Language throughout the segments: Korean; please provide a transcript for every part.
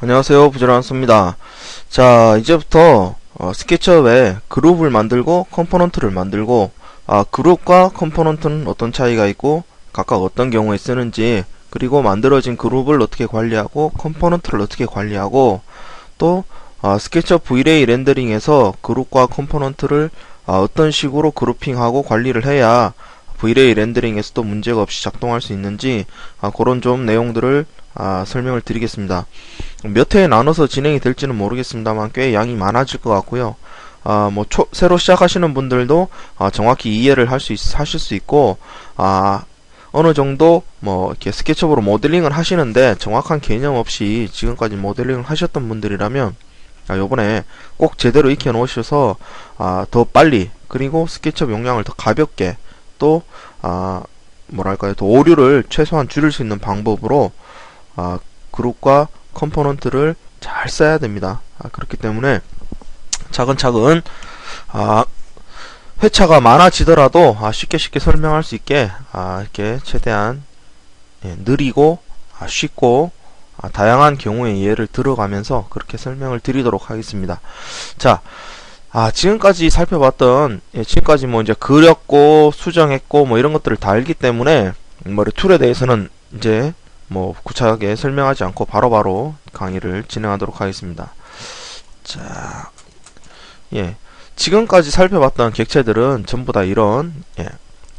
안녕하세요, 부지런합니다. 자, 이제부터 스케치업에 그룹을 만들고 컴포넌트를 만들고, 그룹과 컴포넌트는 어떤 차이가 있고 각각 어떤 경우에 쓰는지, 그리고 만들어진 그룹을 어떻게 관리하고 컴포넌트를 어떻게 관리하고, 또 스케치업 V-Ray 렌더링에서 그룹과 컴포넌트를 어떤 식으로 그룹핑하고 관리를 해야 V-Ray 렌더링에서도 문제가 없이 작동할 수 있는지, 그런 좀 내용들을 설명을 드리겠습니다. 몇 회에 나눠서 진행이 될지는 모르겠습니다만 꽤 양이 많아질 것 같고요. 새로 시작하시는 분들도 정확히 이해를 하실 수 있고, 어느 정도 이렇게 스케치업으로 모델링을 하시는데 정확한 개념 없이 지금까지 모델링을 하셨던 분들이라면 요번에 꼭 제대로 익혀 놓으셔서 더 빨리, 그리고 스케치업 용량을 더 가볍게, 또 또 오류를 최소한 줄일 수 있는 방법으로 그룹과 컴포넌트를 잘 써야 됩니다. 그렇기 때문에 차근차근 회차가 많아지더라도 쉽게 설명할 수 있게 이렇게 최대한 느리고 쉽고 다양한 경우의 예를 들어가면서 그렇게 설명을 드리도록 하겠습니다. 자, 지금까지 살펴봤던, 지금까지 이제 그렸고 수정했고 이런 것들을 다 알기 때문에 툴에 대해서는 이제 구차하게 설명하지 않고 바로바로 강의를 진행하도록 하겠습니다. 자, 지금까지 살펴봤던 객체들은 전부 다 이런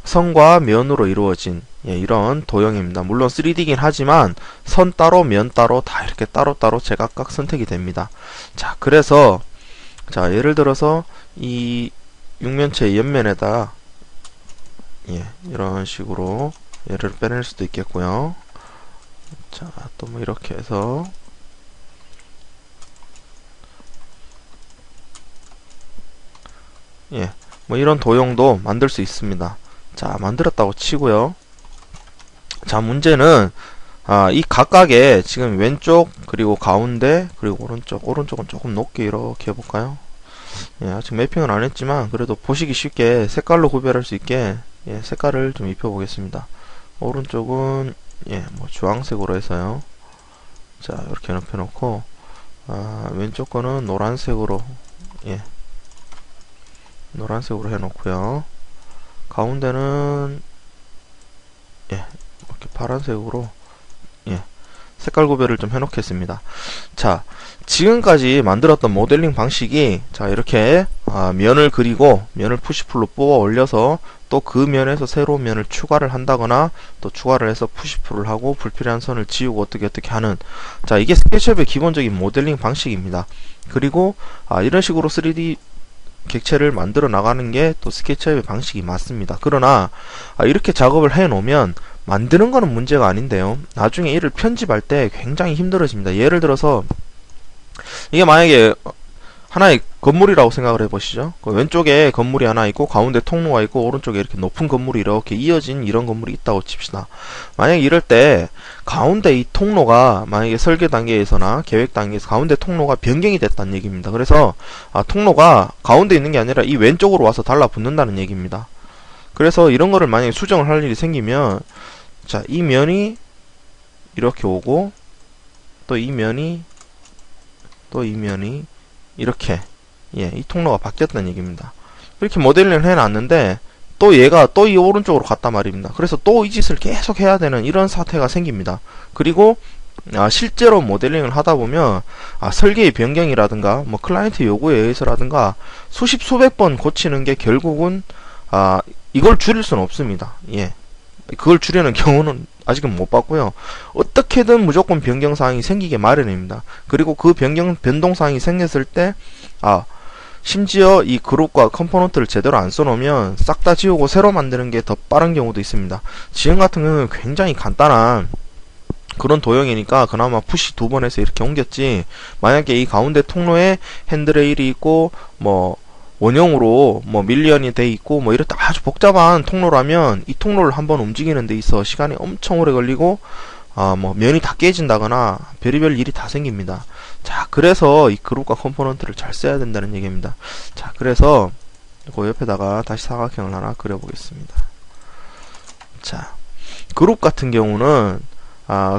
선과 면으로 이루어진 이런 도형입니다. 물론 3D긴 하지만 선 따로 면 따로 다 이렇게 따로따로 제각각 선택이 됩니다. 자, 그래서 예를 들어서 이 육면체 옆면에다 이런 식으로 얘를 빼낼 수도 있겠고요. 자, 또 이렇게 해서 이런 도형도 만들 수 있습니다. 자, 만들었다고 치고요. 자, 문제는 이 각각의 지금 왼쪽, 그리고 가운데, 그리고 오른쪽은 조금 높게 이렇게 해볼까요? 아직 매핑은 안 했지만 그래도 보시기 쉽게 색깔로 구별할 수 있게 색깔을 좀 입혀보겠습니다. 오른쪽은 주황색으로 해서요. 자, 이렇게 높여놓고 왼쪽 거는 노란색으로 노란색으로 해놓고요. 가운데는 이렇게 파란색으로 색깔 구별을 좀 해놓겠습니다. 자, 지금까지 만들었던 모델링 방식이 이렇게 면을 그리고 면을 푸시풀로 뽑아 올려서 또 그 면에서 새로운 면을 추가를 한다거나 또 추가를 해서 푸시풀을 하고 불필요한 선을 지우고 어떻게 하는, 자, 이게 스케치업의 기본적인 모델링 방식입니다. 그리고 이런 식으로 3D 객체를 만들어 나가는 게 또 스케치업의 방식이 맞습니다. 그러나 이렇게 작업을 해 놓으면 만드는 거는 문제가 아닌데요, 나중에 이를 편집할 때 굉장히 힘들어집니다. 예를 들어서 이게 만약에 하나의 건물이라고 생각을 해보시죠. 그 왼쪽에 건물이 하나 있고 가운데 통로가 있고 오른쪽에 이렇게 높은 건물이 이렇게 이어진 이런 건물이 있다고 칩시다. 만약에 이럴 때 가운데 이 통로가 만약에 설계 단계에서나 계획 단계에서 가운데 통로가 변경이 됐다는 얘기입니다. 그래서 통로가 가운데 있는 게 아니라 이 왼쪽으로 와서 달라붙는다는 얘기입니다. 그래서 이런 거를 만약에 수정을 할 일이 생기면, 자, 이 면이 이렇게 오고 또 이 면이 이렇게 이 통로가 바뀌었다는 얘기입니다. 이렇게 모델링을 해놨는데 또 얘가 또 이 오른쪽으로 갔단 말입니다. 그래서 또 이 짓을 계속 해야 되는 이런 사태가 생깁니다. 그리고 실제로 모델링을 하다 보면 설계의 변경이라든가 클라이언트 요구에 의해서라든가 수백 번 고치는 게 결국은 이걸 줄일 수는 없습니다. 그걸 줄이는 경우는 아직은 못 봤고요. 어떻게든 무조건 변경사항이 생기게 마련입니다. 그리고 그 변동사항이 생겼을 때 심지어 이 그룹과 컴포넌트를 제대로 안 써놓으면 싹 다 지우고 새로 만드는 게 더 빠른 경우도 있습니다. 지금 같은 경우는 굉장히 간단한 그런 도형이니까 그나마 푸시 2번 해서 이렇게 옮겼지, 만약에 이 가운데 통로에 핸드레일이 있고 원형으로 밀리언이 돼 있고 이렇다 아주 복잡한 통로라면 이 통로를 한번 움직이는 데 있어 시간이 엄청 오래 걸리고 면이 다 깨진다거나 별의별 일이 다 생깁니다. 자, 그래서 이 그룹과 컴포넌트를 잘 써야 된다는 얘기입니다. 자, 그래서 그 옆에다가 다시 사각형을 하나 그려보겠습니다. 자, 그룹 같은 경우는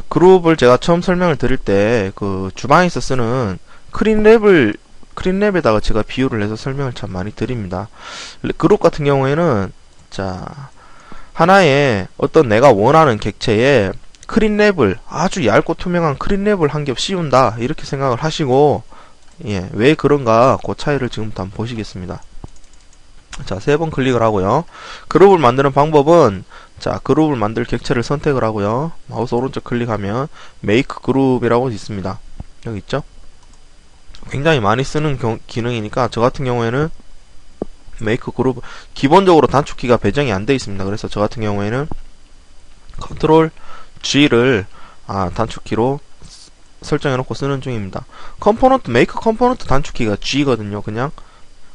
그룹을 제가 처음 설명을 드릴 때 그 주방에서 쓰는 크린랩에다가 제가 비유를 해서 설명을 참 많이 드립니다. 그룹 같은 경우에는 자, 하나의 어떤 내가 원하는 객체에 크린랩을 아주 얇고 투명한 크린랩을 한 겹 씌운다 이렇게 생각을 하시고 예, 왜 그런가 그 차이를 지금부터 한번 보시겠습니다. 자, 3번 클릭을 하고요. 그룹을 만드는 방법은 자, 그룹을 만들 객체를 선택을 하고요. 마우스 오른쪽 클릭하면 메이크 그룹이라고 있습니다. 여기 있죠? 굉장히 많이 쓰는 기능이니까 저 같은 경우에는 메이크 그룹 기본적으로 단축키가 배정이 안 되어 있습니다. 그래서 저 같은 경우에는 컨트롤 G를 단축키로 설정해 놓고 쓰는 중입니다. 컴포넌트 메이크 컴포넌트 단축키가 G거든요. 그냥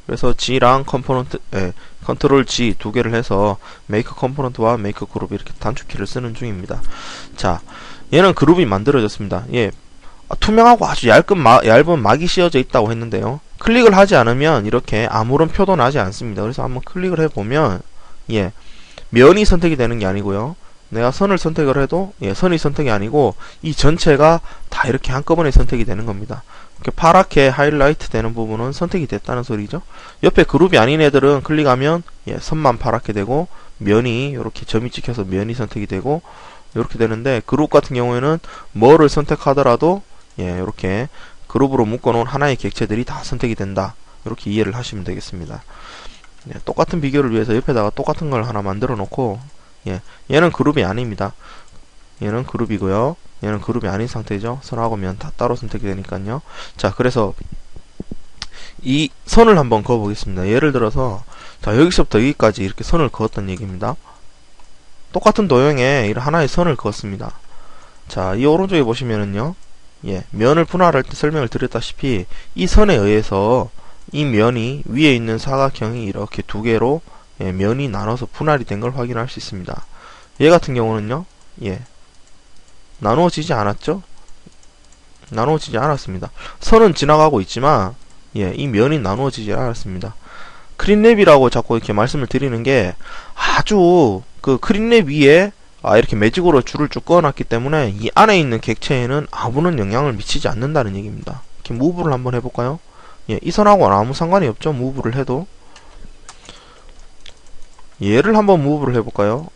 그래서 G랑 컴포넌트 컨트롤 G 두 개를 해서 메이크 컴포넌트와 메이크 그룹 이렇게 단축키를 쓰는 중입니다. 자, 얘는 그룹이 만들어졌습니다. 예, 투명하고 아주 얇은 막이 씌워져 있다고 했는데요. 클릭을 하지 않으면 이렇게 아무런 표도 나지 않습니다. 그래서 한번 클릭을 해보면 예, 면이 선택이 되는 게 아니고요. 내가 선을 선택을 해도 예, 선이 선택이 아니고 이 전체가 다 이렇게 한꺼번에 선택이 되는 겁니다. 이렇게 파랗게 하이라이트 되는 부분은 선택이 됐다는 소리죠. 옆에 그룹이 아닌 애들은 클릭하면 예, 선만 파랗게 되고 면이 이렇게 점이 찍혀서 면이 선택이 되고 이렇게 되는데 그룹 같은 경우에는 뭐를 선택하더라도 예, 이렇게 그룹으로 묶어놓은 하나의 객체들이 다 선택이 된다. 이렇게 이해를 하시면 되겠습니다. 예, 똑같은 비교를 위해서 옆에다가 똑같은 걸 하나 만들어 놓고 예, 얘는 그룹이 아닙니다. 얘는 그룹이고요. 얘는 그룹이 아닌 상태죠. 선하고 면 다 따로 선택이 되니까요. 자, 그래서 이 선을 한번 그어 보겠습니다. 예를 들어서 자, 여기서부터 여기까지 이렇게 선을 그었던 얘기입니다. 똑같은 도형에 하나의 선을 그었습니다. 자, 이 오른쪽에 보시면은요. 예, 면을 분할할 때 설명을 드렸다시피 이 선에 의해서 이 면이 위에 있는 사각형이 이렇게 두 개로 예, 면이 나눠서 분할이 된 걸 확인할 수 있습니다. 얘 같은 경우는요. 예, 나누어지지 않았죠? 나누어지지 않았습니다. 선은 지나가고 있지만 예, 이 면이 나누어지지 않았습니다. 크린랩이라고 자꾸 이렇게 말씀을 드리는 게 아주 그 크린랩 위에 이렇게 매직으로 줄을 쭉 그어놨기 때문에 이 안에 있는 객체에는 아무런 영향을 미치지 않는다는 얘기입니다. 이렇게 무브를 한번 해볼까요? 예, 이 선하고는 아무 상관이 없죠. 무브를 해도. 얘를 한번 무브를 해볼까요?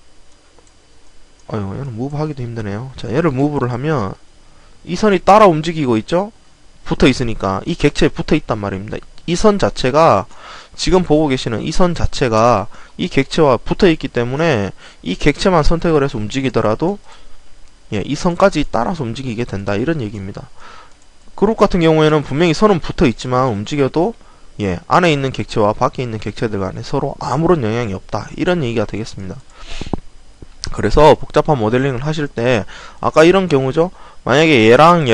아유, 얘는 무브 하기도 힘드네요. 자, 얘를 무브를 하면 이 선이 따라 움직이고 있죠? 붙어 있으니까 이 객체에 붙어 있단 말입니다. 이 선 자체가 지금 보고 계시는 이 선 자체가 이 객체와 붙어 있기 때문에 이 객체만 선택을 해서 움직이더라도 예, 이 선까지 따라서 움직이게 된다 이런 얘기입니다. 그룹 같은 경우에는 분명히 선은 붙어 있지만 움직여도 예, 안에 있는 객체와 밖에 있는 객체들 간에 서로 아무런 영향이 없다 이런 얘기가 되겠습니다. 그래서 복잡한 모델링을 하실 때 아까 이런 경우죠. 만약에 얘랑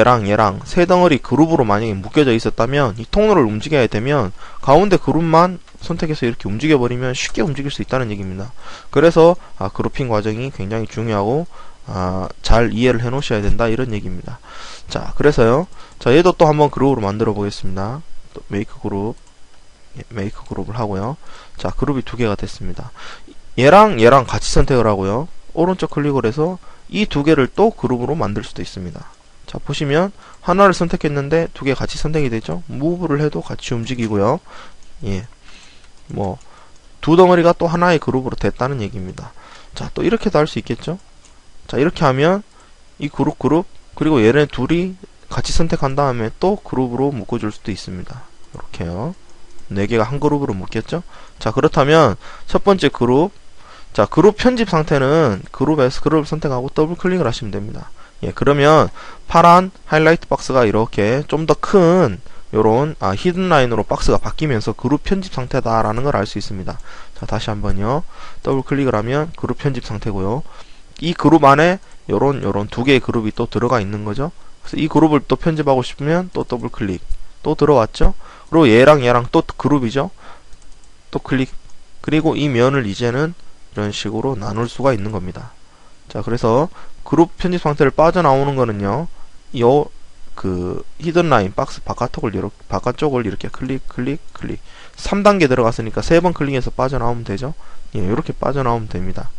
세 덩어리 그룹으로 만약에 묶여져 있었다면 이 통로를 움직여야 되면 가운데 그룹만 선택해서 이렇게 움직여버리면 쉽게 움직일 수 있다는 얘기입니다. 그래서 그룹핑 과정이 굉장히 중요하고 잘 이해를 해 놓으셔야 된다 이런 얘기입니다. 자, 그래서요. 자, 얘도 또 한번 그룹으로 만들어 보겠습니다. 또 메이크 그룹 메이크 그룹을 하고요. 자, 그룹이 두 개가 됐습니다. 얘랑 같이 선택을 하고요. 오른쪽 클릭을 해서 이 두 개를 또 그룹으로 만들 수도 있습니다. 자, 보시면 하나를 선택했는데 두 개 같이 선택이 되죠. 무브를 해도 같이 움직이고요. 예, 뭐 두 덩어리가 또 하나의 그룹으로 됐다는 얘기입니다. 자, 또 이렇게도 할 수 있겠죠. 자, 이렇게 하면 이 그룹 그리고 얘네 둘이 같이 선택한 다음에 또 그룹으로 묶어줄 수도 있습니다. 이렇게요. 4개가 한 그룹으로 묶였죠. 자, 그렇다면 첫 번째 그룹, 자, 그룹 편집 상태는 그룹에서 그룹을 선택하고 더블 클릭을 하시면 됩니다. 예, 그러면 파란 하이라이트 박스가 이렇게 좀 더 큰 요런 히든 라인으로 박스가 바뀌면서 그룹 편집 상태다라는 걸 알 수 있습니다. 자, 다시 한번요. 더블 클릭을 하면 그룹 편집 상태고요. 이 그룹 안에 요런 두 개의 그룹이 또 들어가 있는 거죠. 그래서 이 그룹을 또 편집하고 싶으면 또 더블 클릭, 또 들어왔죠. 그리고 얘랑 또 그룹이죠. 또 클릭. 그리고 이 면을 이제는 이런 식으로 나눌 수가 있는 겁니다. 자, 그래서 그룹 편집 상태를 빠져나오는 거는요. 그 히든 라인 박스 바깥쪽을 이렇게 클릭 3단계 들어갔으니까 3번 클릭해서 빠져나오면 되죠. 예, 이렇게 빠져나오면 됩니다.